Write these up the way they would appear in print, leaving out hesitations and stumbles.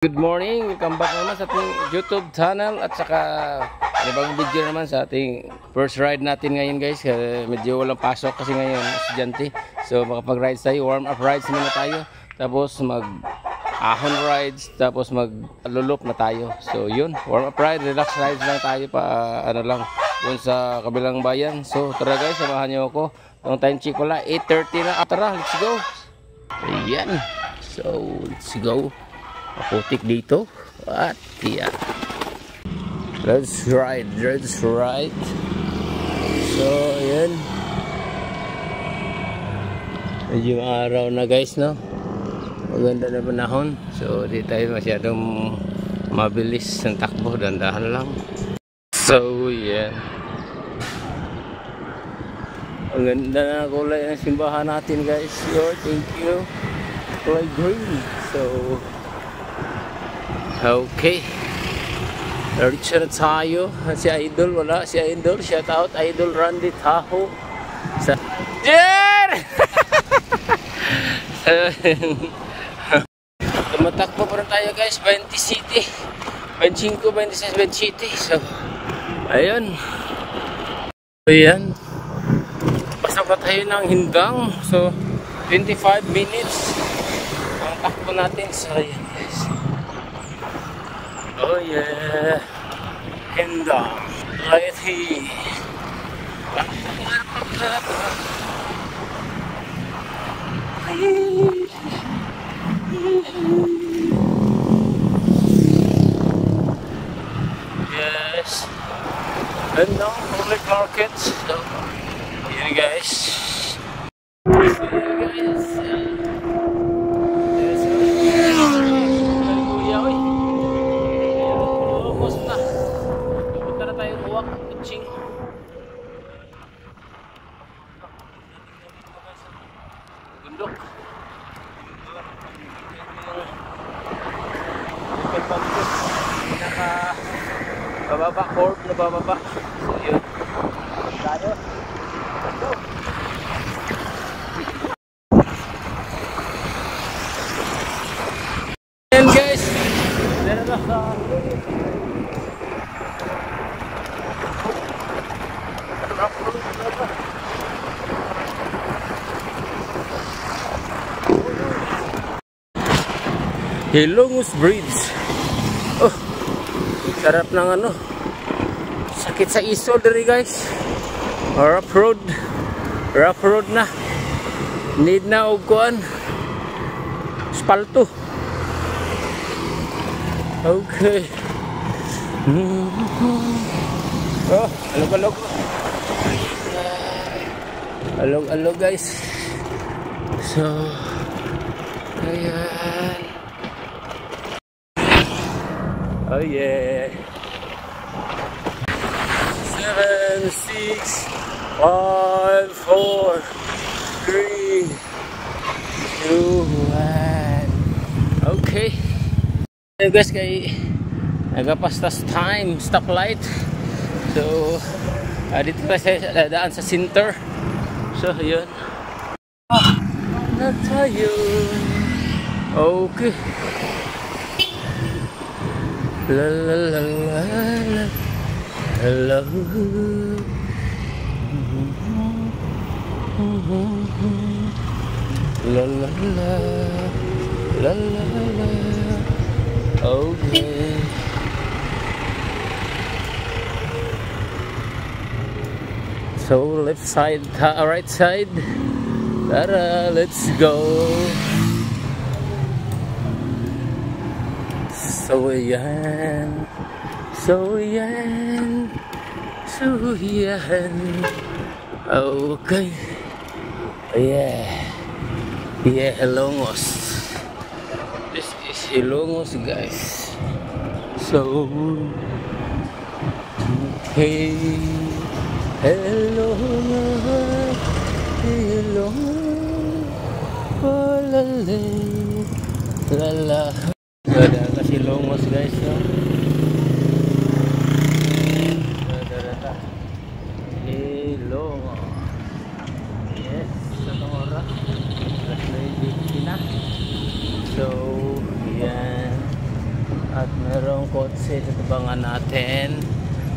Good morning, welcome back naman sa ating YouTube channel at saka ibang video naman sa ating first ride natin ngayon guys. Medyo walang pasok kasi ngayon estudyante. So makapag-ride tayo, warm up rides muna tayo. Tapos mag-ahon rides, tapos mag-lulop na tayo. So yun, warm up ride, relax rides lang tayo pa ano lang dun sa kabilang bayan. So tara guys, samahan niyo ako. Ang time check wala, 8:30 na. Tara, let's go. Ayan. So let's go. Putik dito at yeah, let's ride. So yan, medyo araw na guys, no? Maganda na panahon, so di tayo masyadong mabilis ng takbo, dandahan lang. So yan, ang ganda na kulay ng simbahan natin guys. Lord, thank you. Kulay green. So okay, reach na tayo. Si Idol wala, si Idol, shout out Idol Randy Taho sa Jer. Tumatakbo pa rin tayo guys, 20 city, 25, 26, 20 city. So ayun, pasok na tayo ng Hindang. So 25 minutes ang takbo natin. So ayan guys. Oh yeah, Hindang, right here. Yes, Hindang public market. So, here guys. Bundok. Bababa, corp na bababa. So yun. Tayo. Let's go. And guys, meron na sa Hilongos Bridge. Oh, sarap ng ano, sakit sa iso diri guys. Rough road na, need na og kuan spalto. Okay. Oh, alog guys. So ayan. Oh yeah. 7, 6, 5, 4, 3, 2, 1. Okay. So guys, kay nagapastas time stoplight. So dito tayo sa daan sa center. So yun. Na tayo. Okay. La la la la la. Hello. La la la. La la la. Okay. So left side, right side. Tara, let's go. So yan. Okay. Yeah, Hilongos. This is Hilongos guys. So okay. Hello. Oh, la la. Ada kasi Hilongos guys, no? Ada Hilongos. Yes, sa oras. Last na. So, yan. At merong kotse sa tabangan natin.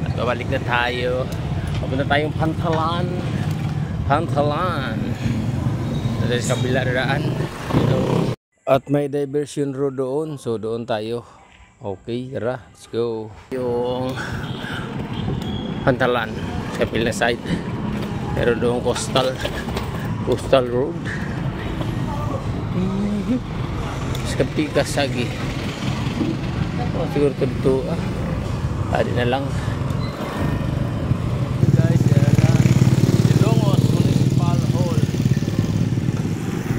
At babalik na tayo. Papunta tayong Pantalan. Pantalan. Sa kabila daan. At may diversion road doon. So doon tayo. Okay, tara. Let's go. Yung Pantalan. Sa kabila side. Pero doon coastal road. Sa Pikasagi. Oh, siguro ito adi na lang. Guys, yan na Ilongos Municipal Hall.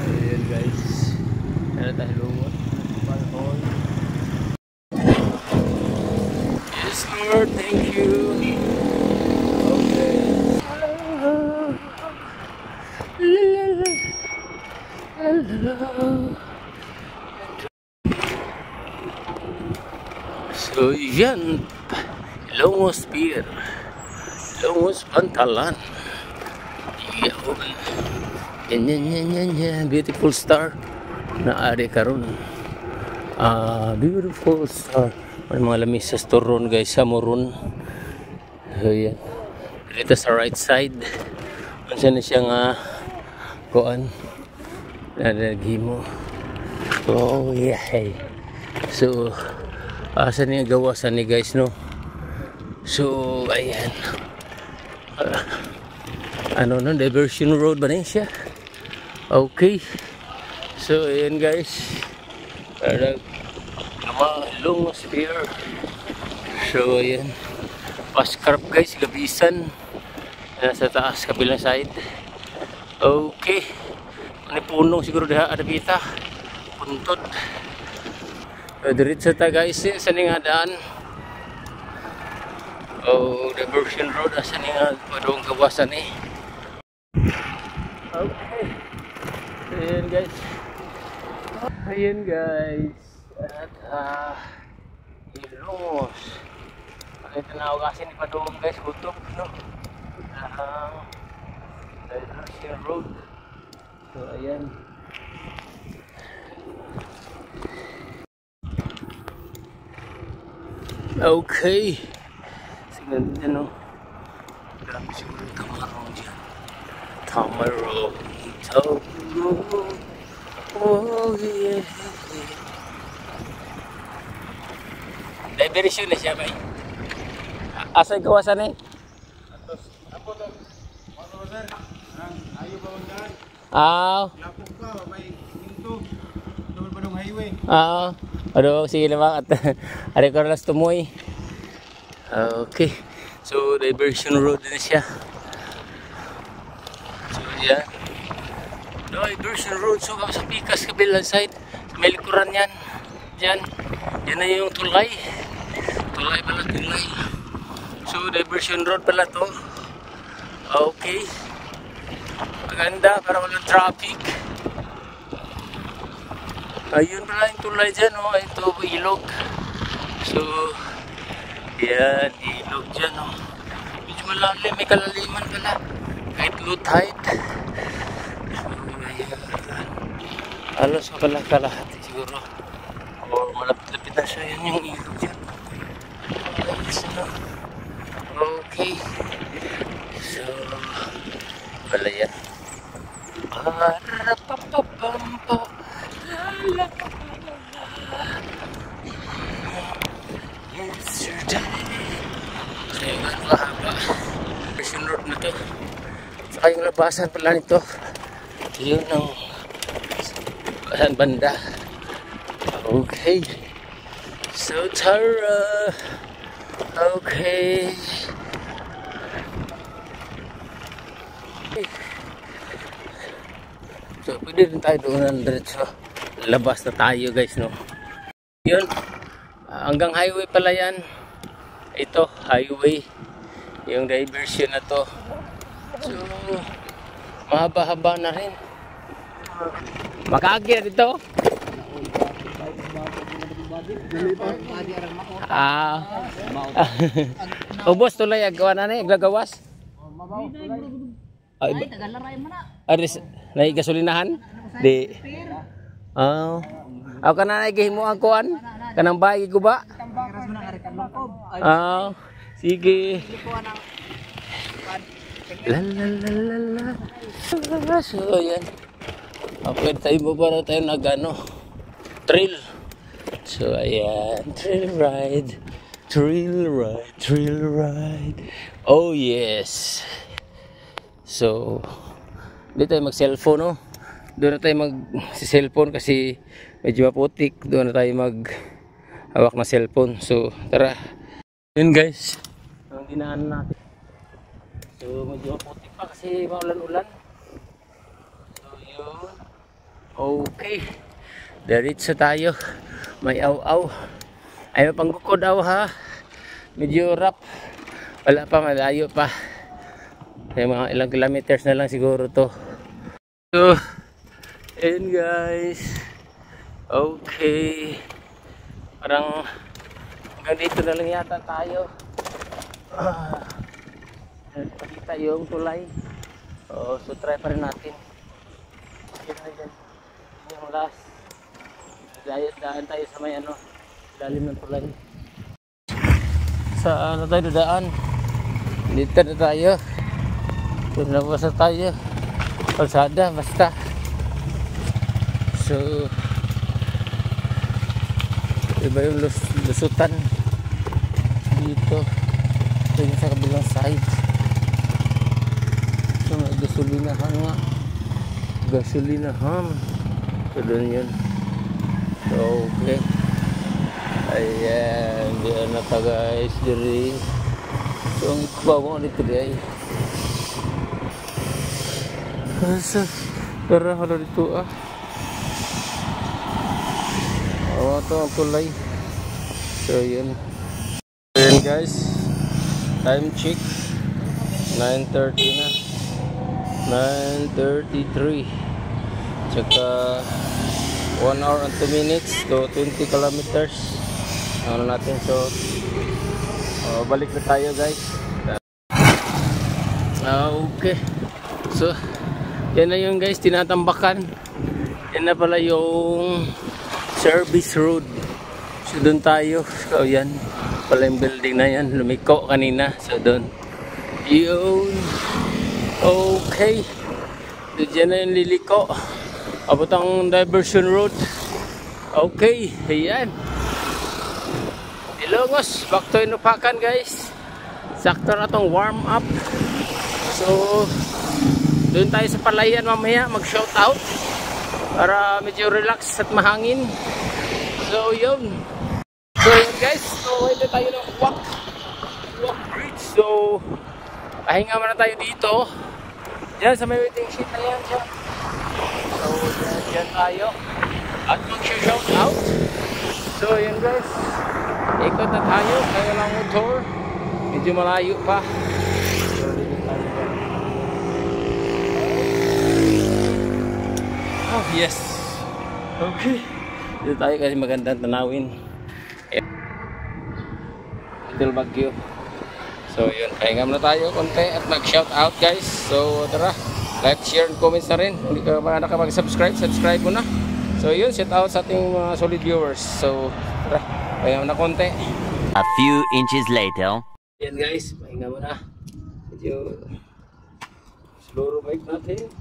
Ayan guys, yan na Ilongos Municipal Hall. Yes Lord, thank you. Okay. So yan, Ilongos Pier, Ilongos Pantalan. Yan, beautiful star na ari karon. Beautiful star. May mga lamis sa storon guys, sa moron. So yan, dito sa right side. Ansa na siya nga kuan nagimo. Oh yeah. So asa niya gawasan ni guys no. So ayan. Ano no, diversion road ba niya siya? Okay. So ayan guys. Ilongos Pier. So ayan. Pascarp guys, gabisan. Nasa taas kabilang side. Okay. Ano punong siguro diha ada kita. Puntod. Diretso ta guys sa nga daan. Oh, diversion road asa ni nga padong kawasan eh. Okay. Ayan guys. Ayan guys. At Ilongos. Ito na ako kasi ni padong guys, gutom no. Diversion road. So ayan. Okay. Sige din no. Dami siguro yung tamarong dyan. Tamarong. Oh yeah. Diversion na siya ba? Asa gawasan eh? Ako lang. Ano sir? Ayaw ba magdaan? Lapok ka, may hinto. Tungkol pa ng highway. Aduh, sige naman at ada ko lang tumoy. Okay. So diversion road din siya. So yan. Diversion road. So sa Pikas kabilang side. Sa may likuran yan. Diyan. Yan na yung tulay. Tulay pala, tulay. So diversion road pala to. Okay. Maganda para walang traffic. Ayun pala yung tulay dyan, oh. Ito, ilog. So, yan, ilog dyan, oh. Medyo malalim, may kalaliman pala. Kahit low tide. So, ayan. Alos pa pala kalahati siguro. O, malapit-lapit na siya. Yan yung ilog dyan. Okay. So, pala yan. Arapapapampa. Yesterday. So yung mahaba version road na to. Saka yung labasan pala nito. Yun ang saan banda. Okay. So tara. Okay. So pwede rin tayo doon ng diretso. Labas na tayo guys no. Yun. Hanggang highway pala yan. Ito highway. Yung diversion na to. So mahaba-haba na rin. Makaagya dito. Ubos tulay agawa na ni gagawas. Ay tagalaray man na. Aris nay gasolinahan? Di. Ako kana nay gihimo ang kuan kanang bahay guba. mo na nga lungkob. Ah, sige. Likuan ang La la la la la. So, yan. Okay, tayo mo para tayo nag-ano, trail. So, ayan. Trail ride. Trail ride. Trail ride. Oh, yes. So, hindi tayo mag-cellphone, no? Doon na tayo mag-cellphone kasi medyo maputik. Doon na tayo mag-hawak na cellphone. So, tara. Yun, guys. Ang dinaan natin. So, medyo maputik pa kasi maulan-ulan. So, yun. Okay. Diretso tayo. May aw-aw. Ay, panggukod aw ha. Medyo rough. Wala pa, malayo pa. May mga ilang kilometers na lang siguro to. So, ayun guys. Okay. Parang hanggang dito na lang yata tayo. Pakita yung tulay. So try pa rin natin. Yan. Yung last. Daan tayo sa may ano, lalim ng tulay. Saan na tayo dadaan? Dito na tayo. Doon na basta tayo. Kalsada basta. So iba yung lusutan dito. Ito yung sa kabilang side. So may gasolinahan nga. Gasolinahan. So doon yun. So okay. Ayan. Diyan na ta guys. Diri. So ang ibabaw dito di ay. So tara hala dito ah. Oh ito ang tulay. So yun. Ayan guys. Time check. 9:30 na. 9:33. Tsaka 1 hour and 2 minutes to 20 kilometers. Ano natin, so balik na tayo guys. Okay. So yan na yun guys, tinatambakan. Yan na pala yung service road. So doon tayo. So yan pala yung building na yan. Lumiko kanina. So doon. Yun. Okay. Diyan na yung liliko. Abot ang diversion road. Okay. Ayan. Ilongos. Back to Inupakan guys. Sakto na tong warm up. So doon tayo sa Palayan mamaya. Mag shout out. Para medyo relax at mahangin. So yun. So yun guys. So ito tayo ng walk bridge. So pahinga muna tayo dito. Diyan sa may waiting sheet na yan siya. So dyan tayo. At mag-shout out. So yun guys. Ikot na tayo. Kaya lang motor. Medyo malayo pa. So dito tayo. Oh yes. Okay. Dito tayo kasi magandang tanawin. Little Baguio. So yun, pahinga muna tayo konti at mag-shout out guys. So tara, like, share, and comments na rin. Hindi ka ba nakapag-subscribe, subscribe mo na. So yun, shout out sa ating mga solid viewers. So tara, pahinga muna konti. A few inches later. Yan guys, pahinga muna. Medyo slow bike natin.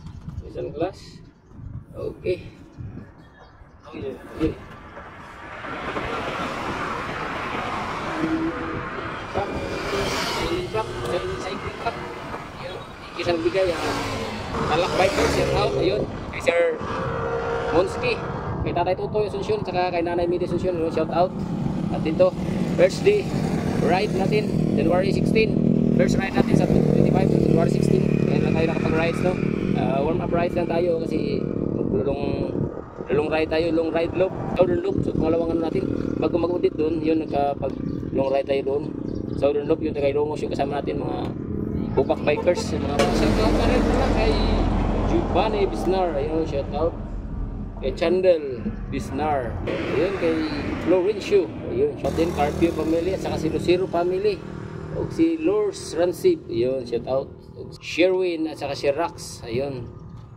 Isang glass. Okay. Oh yeah, okay. Cycling pack. Isang bigay talak bike guys, shout out. Ayun, kay Sir Monski, kay Tatay Tutoy Asuncion, saka kay Nanay Midi Asuncion, shout out. At dito, first day ride natin, January 16. First ride natin sa 25, January 16. Kaya lang tayo nakapag-rides, no? Warm up rides lang tayo kasi long ride tayo, long ride loop, southern loop. So pangalawang ano natin, bago mag-audit doon, yun nagkapag long ride tayo doon. Southern loop, yung tagay Rongos, yung kasama natin mga bupak bikers, mga shout na rin pala kay Giovanni Bisnar, ayun, shout out kay Chandel Bisnar, ayun, kay Florencio, ayun, shout din Carpio family at saka si Lucero family, o si Lors Rancib, ayun, shout out Sherwin at saka si Rax, ayun,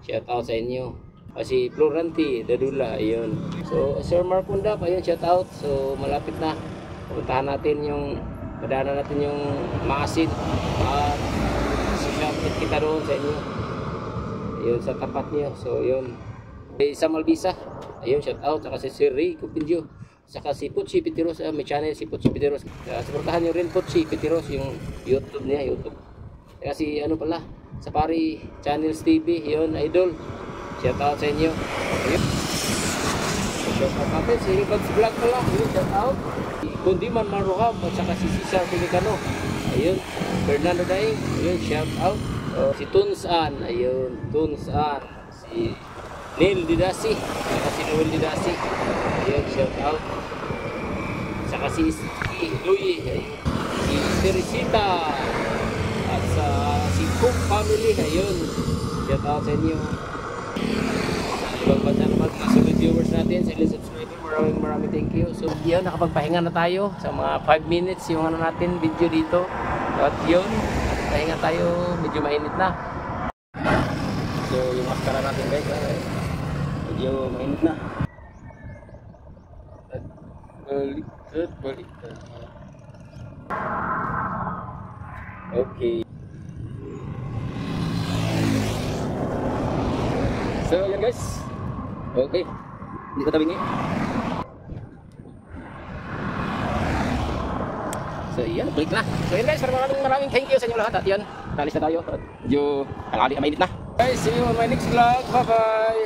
shout out sa inyo. O si Floranti Dadula, ayun. So Sir Mark Undap, ayun, shout out. So malapit na Puntahan natin yung, padaanan natin yung Maasin at sisapit kita doon sa inyo. Ayun, sa tapat niyo. So, yun. Sa Malvisa. Ayun, shout out. Saka si Sir Ray Cupindio. Saka si Putsi Pitiros. May channel si Putsi Pitiros. Supportahan nyo rin Putsi Pitiros, yung YouTube niya. YouTube. Saka si ano pala, sa Pari Channels TV. Yun, idol. Shout out sa inyo. Ayun. Shout out natin si Ribags Vlog pala. Ayun, shout out. Si Kundiman Maruham. At saka si Cesar Pelicano. Ayun. Fernando Daing. Ayun, shout out. Si Tunsan. Ayun, Tunsan. Si Neil Didasi. Saka si Noel Didasi. Ayun, shout out. Saka si Louie. Si Teresita. At si Cook family. Ayun, shout out sa inyo. Ibang bansa naman, mga solid viewers natin, silent subscriber, maraming thank you. So yun, nakapagpahinga na tayo sa mga 5 minutes yung ano natin, video dito. At yun, pahinga tayo, medyo mainit na. So yung maskara natin guys, medyo mainit na. At baliktad. Okay. So yan guys. Okay. Hindi ko tabingi. So yan, balik na. So yan guys, maraming thank you sa inyo lahat. At yan, nalis na tayo. At medyo tanghali na mainit na. Guys, see you on my next vlog. Bye bye.